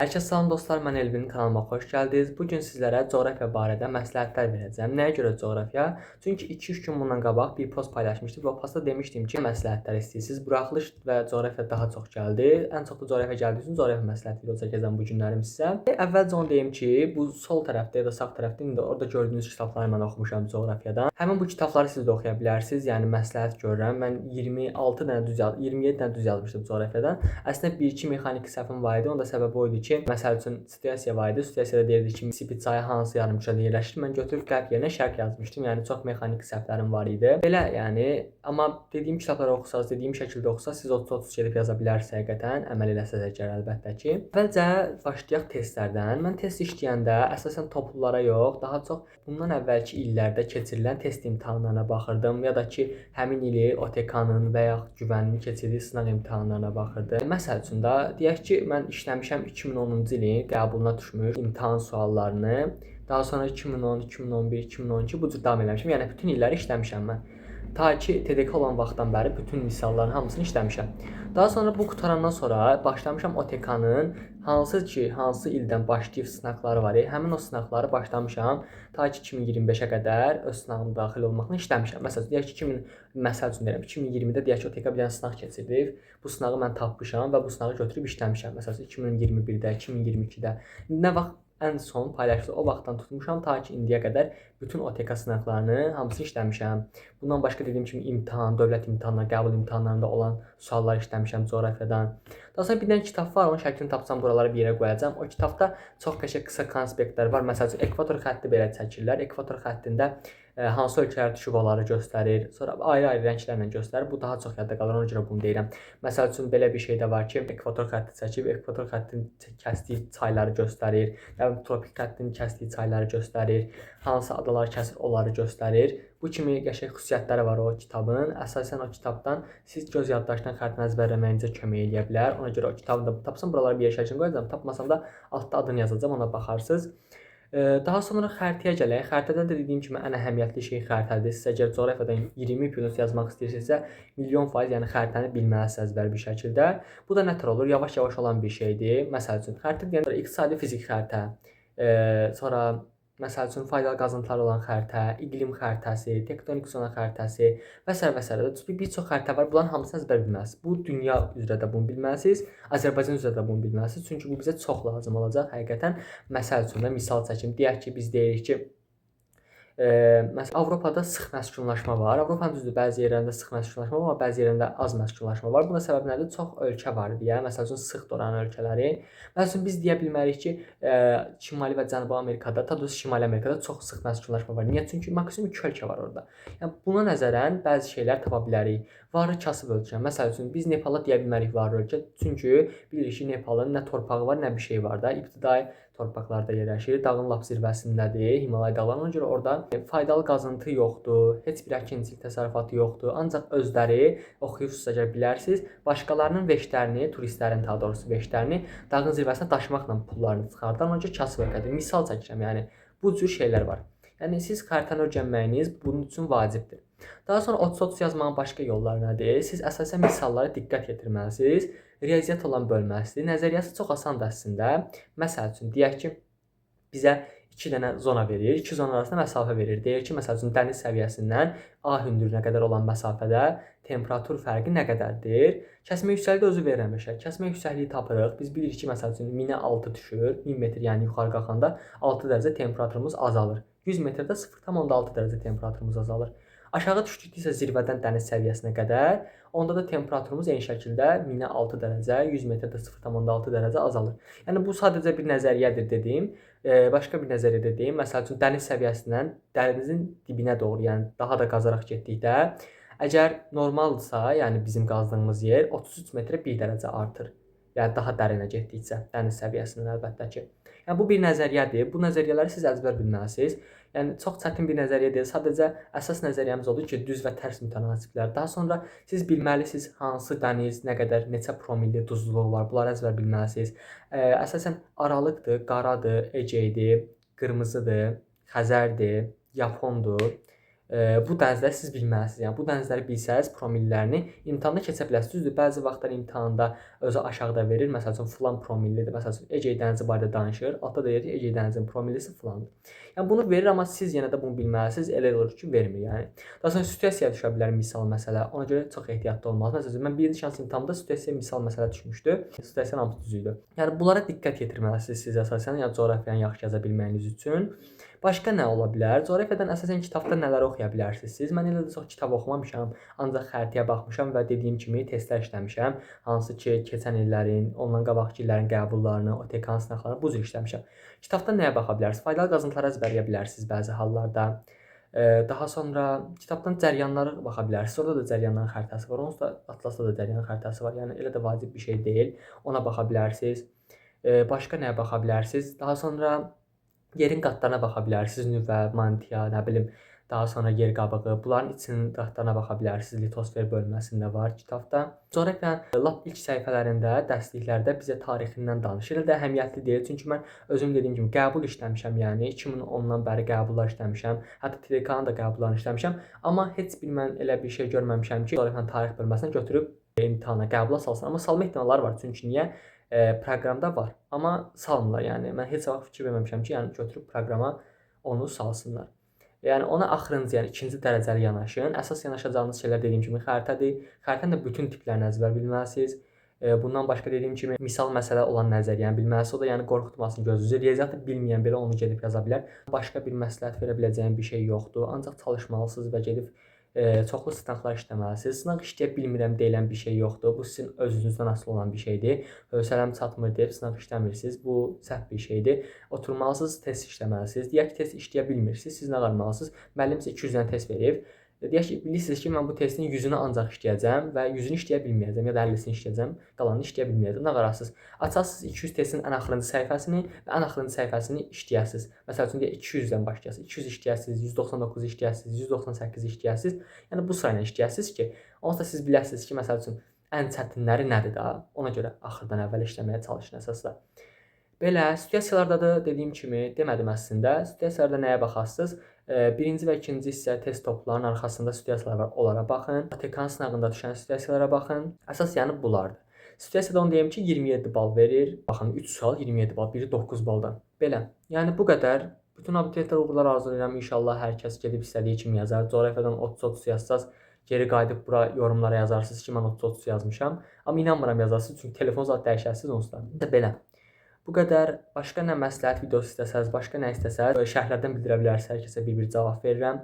Hər kəs salam dostlar, mən Elvin, kanalıma xoş gəldiniz. Bu gün sizlərə coğrafiya barədə məsləhətlər verəcəm. Nəyə görə coğrafiya? Çünki 2-3 gün bundan qabaq bir post paylaşmışdım və o postda demişdim ki, məsləhətlər istəyirsiniz. Buraxılış və coğrafiya daha çox gəldi. Ən çox da coğrafiya gəldiyi üçün coğrafiya məsləhəti videosu çəkəcəm bu günlərim sizə. Əvvəlcə onu deyim ki, bu sol tərəfdə ya da sağ tərəfdə indi orada gördüyünüz kitabları mən oxumuşam coğrafiyadan. Həmin bu kitabları siz də oxuya bilərsiniz. Yəni məsləhət görürəm. Mən 26 dənə düz 27 dənə düz yazmışdım coğrafiyadan. Əslində 1-2 mexaniki səhvim var idi. Onda səbəbi o idi ki, məsəl üçün situasiya var idi. Situasiyada deyirdi ki, Mississippi çayı hansı yarımkürədə yerləşir? Mən götürüb qərb yerinə şərq yazmışdım. Yəni çox mexaniki səhvlərim var idi. Belə yəni, amma dediyim kitabları oxusaz, dediyim şəkildə oxusaz siz 30-30 gedib yaza bilərsiniz həqiqətən. Əməl eləsəz əgər əlbəttə ki. Əvvəlcə başlayaq testlərdən. Mən test işləyəndə əsasən toplulara yox, daha çox bundan əvvəlki illərdə keçirilən test imtahanlarına baxırdım ya da ki, həmin ili OTK-nın və ya güvənli keçirdiyi sınaq imtahanlarına baxırdım. Məsəl üçün də deyək ki, mən işləmişəm 2010-cu ilin qəbuluna düşmüş imtahan suallarını. Daha sonra 2010, 2011, 2012 bu cür davam eləmişəm. Yəni bütün illəri işləmişəm mən. Ta ki TDK olan vaxtdan bəri bütün misalların hamısını işləmişəm. Daha sonra bu qutarandan sonra başlamışam OTK-nın hansı ildən başlayıb sınaqları var. Həmin o sınaqları başlamışam. Ta ki 2025-ə qədər öz sınağıma daxil olmaqla işləmişəm. Məsələn, deyək ki, məsəl üçün deyirəm, 2020-də deyək ki, OTK bir dənə sınaq keçirdib. Bu sınağı mən tapmışam və bu sınağı götürüb işləmişəm. Məsələn, 2021-də, 2022-də. Nə vaxt ən son paylaşıldı, o vaxtdan tutmuşam ta ki indiyə qədər bütün OTK sınaqlarını hamısını işləmişəm. Bundan başqa dediyim kimi imtahan, dövlət imtahanları, qəbul imtahanlarında olan suallar işləmişəm coğrafiyadan. Daha sonra bir dənə kitab var, onun şəklini tapsam buralara bir yerə qoyacağam. O kitabda çox qəşəng qısa konspektlər var. Məsəl üçün ekvator xətti belə çəkirlər. Ekvator xəttində hansı ölkələr düşüb onları göstərir. Sonra ayrı-ayrı rənglərlə göstərir. Bu daha çox yadda qalır, ona görə bunu deyirəm. Məsəl üçün belə bir şey də var ki, ekvator xətti çəkib, ekvator xəttinin kəsdiyi çayları göstərir. Yəni tropik xəttin kəsdiyi çayları göstərir. Hansı adalar kəsir, onları göstərir. Bu kimi qəşəng xüsusiyyətləri var o kitabın. Əsasən o kitabdan siz göz yaddaşdan xəttini əzbərləməyinizə kömək eləyə bilər. Ona görə o kitabı da tapsam buralara bir yer şəklini qoyacağam. Tapmasam da altda adını yazacağam, ona baxarsınız. Daha sonra xəritəyə gələk. Xəritədə də dediyim kimi ən əhəmiyyətli şey xəritədir. Siz əgər coğrafiyadan 20 plus yazmaq istəyirsinizsə, milyon faiz yəni xəritəni bilməlisiniz əzbər bir şəkildə. Bu da nətər olur? Yavaş-yavaş olan bir şeydir. Məsəl üçün xəritə deyəndə iqtisadi fizik xəritə, sonra məsəl üçün faydalı qazıntılar olan xəritə, iqlim xəritəsi, tektonik zona xəritəsi və s. və s. Bir çox xəritə var. Bunların hamısını əzbər bilməlisiniz. Bu dünya üzrə də bunu bilməlisiniz, Azərbaycan üzrə də bunu bilməlisiniz. Çünki bu bizə çox lazım olacaq həqiqətən. Məsəl üçün də misal çəkim. Deyək ki, biz deyirik ki, məsələn, Avropada sıx məskunlaşma var. Avropanın düzdür, bəzi yerlərində sıx məskunlaşma var, amma bəzi yerlərində az məskunlaşma var. Buna səbəb nədir? Çox ölkə var deyə. Məsəl üçün sıx oranı ölkələri. Məsəl üçün biz deyə bilmərik ki, Şimali və Cənubi Amerikada, ta doğrusu Şimali Amerikada çox sıx məskunlaşma var. Niyə? Çünki maksimum 2 ölkə var orada. Yəni buna nəzərən bəzi şeylər tapa bilərik. Varı kasıb ölkə. Məsəl üçün biz Nepala deyə bilmərik varı ölkə. Çünki bilirik ki, Nepalın nə torpağı var, nə bir şey var da. İbtidai torpaqlarda yerləşir. Dağın lap zirvəsindədir, Himalay dağlarına. Ona görə orada faydalı qazıntı yoxdur, heç bir əkinçilik təsərrüfatı yoxdur. Ancaq özləri oxuyursunuz əgər bilərsiniz, başqalarının veşlərini, turistlərin daha doğrusu veşlərini dağın zirvəsinə daşımaqla pullarını çıxardır. Ona görə kasıb ölkədir. Misal çəkirəm, yəni bu cür şeylər var. Yəni siz xəritəni öyrənməyiniz bunun üçün vacibdir. Daha sonra 30-30 yazmağın başqa yolları nədir? Siz əsasən misallara diqqət yetirməlisiniz. Riyaziyyat olan bölməsidir. Nəzəriyyəsi çox asandır əslində. Məsəl üçün deyək ki, bizə 2 dənə zona verir, 2 zona arasında məsafə verir. Deyir ki, məsəl üçün dəniz səviyyəsindən A hündürlüyünə qədər olan məsafədə temperatur fərqi nə qədərdir? Kəsmə yüksəkliyi də özü verilmişə. Kəsmə yüksəkliyi tapırıq. Biz bilirik ki, məsəl üçün 1000-ə 6 düşür. 1000 metr yəni yuxarı qalxanda 6 dərəcə temperaturumuz azalır. 100 metrdə 0,6 dərəcə temperaturumuz azalır. Aşağı düşdüksə zirvədən dəniz səviyyəsinə qədər, onda da temperaturumuz eyni şəkildə 1000-ə 6 dərəcə, 100 metrdə 0,6 dərəcə azalır. Yəni bu sadəcə bir nəzəriyyədir dediyim. Başqa bir nəzəriyyə dediyim, məsəl üçün dəniz səviyyəsindən dənizin dibinə doğru, yəni daha da qazaraq getdikdə, əgər normaldırsa, yəni bizim qazdığımız yer 33 metrə 1 dərəcə artır. Yəni daha dərinə getdikcə dəniz səviyyəsindən əlbəttə ki. Yəni bu bir nəzəriyyədir. Bu nəzəriyyələri siz əzbər bilməlisiniz. Yəni çox çətin bir nəzəriyyə deyil. Sadəcə əsas nəzəriyyəmiz odur ki, düz və tərs mütənasiblər. Daha sonra siz bilməlisiniz hansı dəniz, nə qədər, neçə promilli duzluluğu var. Bunları əzbər bilməlisiniz. Əsasən aralıqdır, qaradır, Egeydir, qırmızıdır, Xəzərdir, Yapondur. Bu dənizləri siz bilməlisiniz. Yəni bu dənizləri bilsəz, promillərini imtahanda keçə bilərsiniz. Düzdür, bəzi vaxtlar imtahanda özü aşağıda verir. Məsəl üçün filan promillidir. Məsəl üçün Egey dənizi barədə danışır. Altda deyir ki, Egey dənizinin promillisi filandır. Yəni bunu verir, amma siz yenə də bunu bilməlisiniz. Elə olur ki, vermir yəni. Daha sonra situasiyaya düşə bilər misal məsələ. Ona görə çox ehtiyatlı olmalısınız. Məsələn, mən birinci şans imtahanında situasiyaya misal məsələ düşmüşdü. Situasiyanın hamısı düz idi. Yəni bunlara diqqət yetirməlisiniz siz əsasən, yəni coğrafiyanı yaxşı yaza bilməyiniz üçün. Başqa nə ola bilər? Coğrafiyadan əsasən kitabda nələr oxuya bilərsiniz siz? Mən elə də çox kitab oxumamışam, ancaq xəritəyə baxmışam və dediyim kimi testlər işləmişəm. Hansı ki, keçən illərin, ondan qabaqki illərin qəbullarını, OTK sınaqlarını bu cür işləmişəm. Kitabda nəyə baxa bilərsiniz? Faydalı qazıntılara əzbərləyə bilərsiniz bəzi hallarda. Daha sonra kitabdan cəryanlara baxa bilərsiniz. Orada da cəryanların xəritəsi var. Onsuz da atlasda da cəryan xəritəsi var. Yəni elə də vacib bir şey deyil. Ona baxa bilərsiniz. Başqa nəyə baxa bilərsiniz? Daha sonra yerin qatlarına baxa bilərsiniz. Nüvə, mantia, nə bilim, daha sonra yer qabığı. Bunların içinin qatlarına baxa bilərsiniz. Litosfer bölməsində var kitabda. Coğrafiyanın lap ilk səhifələrində, dərsliklərdə bizə tarixindən danışır. Elə də əhəmiyyətli deyil. Çünki mən özüm dediyim kimi qəbul işləmişəm. Yəni 2010-dan bəri qəbullar işləmişəm. Hətta TDK-nın da qəbullarını işləmişəm. Amma heç bir mən elə bir şey görməmişəm ki, coğrafiyanın tarix bölməsindən götürüb imtahana, qəbula salsın. Amma salma ehtimalları var. Çünki niyə? Proqramda var. Amma salmırlar. Yəni mən heç vaxt fikir verməmişəm ki, yəni götürüb proqrama onu salsınlar. Yəni ona axırıncı, yəni ikinci dərəcəli yanaşın. Əsas yanaşacağınız şeylər dediyim kimi xəritədir. Xəritənin də bütün tiplərini əzbər bilməlisiniz. Bundan başqa dediyim kimi misal məsələ olan nəzəriyyəni bilməlisiniz. O da yəni qorxutmasın gözünüzü. Riyaziyyatı bilməyən belə onu gedib yaza bilər. Başqa bir məsləhət verə biləcəyim bir şey yoxdur. Ancaq çalışmalısınız və gedib çoxlu sınaqlar işləməlisiniz. Sınaq işləyə bilmirəm deyilən bir şey yoxdur. Bu sizin özünüzdən asılı olan bir şeydir. Hövsələm çatmır deyib sınaq işləmirsiniz. Bu səhv bir şeydir. Oturmalısınız, test işləməlisiniz. Deyək ki, test işləyə bilmirsiniz. Siz nə qarmalısınız? Müəllim sizə 200 dənə test verib. Deyək ki, bilirsiniz ki, mən bu testin 100-ünü ancaq işləyəcəm və 100-ünü işləyə bilməyəcəm ya da 50-sini işləyəcəm, qalanını işləyə bilməyəcəm. Nə qararsınız? Açarsınız 200 testin ən axırıncı səhifəsini və ən axırıncı səhifəsini işləyəsiniz. Məsəl üçün deyək 200-dən başlayasınız. 200 işləyəsiniz, 199 işləyəsiniz, 198 işləyəsiniz. Yəni bu sırayla işləyəsiniz ki, onsuz da siz biləsiniz ki, məsəl üçün ən çətinləri nədir də. Ona görə axırdan əvvəl işləməyə çalışın əsasda. Belə situasiyalarda da dediyim kimi demədim əslində. Situasiyalarda nəyə baxarsınız? Birinci və ikinci hissə test toplarının arxasında situasiyalar var. Onlara baxın. OTK sınağında düşən situasiyalara baxın. Əsas yəni bunlardır. Situasiyada onu deyim ki, 27 bal verir. Baxın 3 sual 27 bal, biri 9 baldan. Belə. Yəni bu qədər. Bütün abituriyentlərə uğurlar arzulayıram. İnşallah hər kəs gedib istədiyi kimi yazar. Coğrafiyadan 30-30 yazsaz, geri qayıdıb bura yorumlara yazarsınız ki, mən 30-30 yazmışam. Amma inanmıram yazarsınız, çünki telefon zat dəyişərsiniz onsuz da. Belə. Bu qədər. Başqa nə məsləhət videosu istəsəz, başqa nə istəsəz, şərhlərdən bildirə bilərsiniz. Hər kəsə bir-bir cavab verirəm.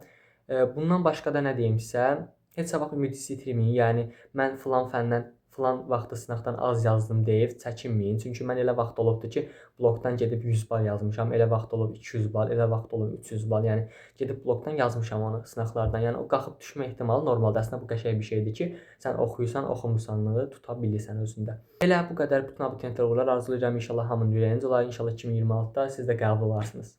Bundan başqa da nə deyimsə, heç vaxt ümidinizi itirməyin. Yəni mən filan fəndən filan vaxtı sınaqdan az yazdım deyib çəkinməyin. Çünki mən elə vaxt olubdu ki, blokdan gedib 100 bal yazmışam. Elə vaxt olub 200 bal, elə vaxt olub 300 bal. Yəni gedib blokdan yazmışam onu sınaqlardan. Yəni o qalxıb düşmə ehtimalı normaldır. Əslində bu qəşəng bir şeydir ki, sən oxuyursan, oxumusanlığı tuta bilirsən özündə. Elə bu qədər bütün abituriyentlərə uğurlar arzulayıram. İnşallah hamının ürəyincə olar. İnşallah 2026-da siz də qəbul olarsınız.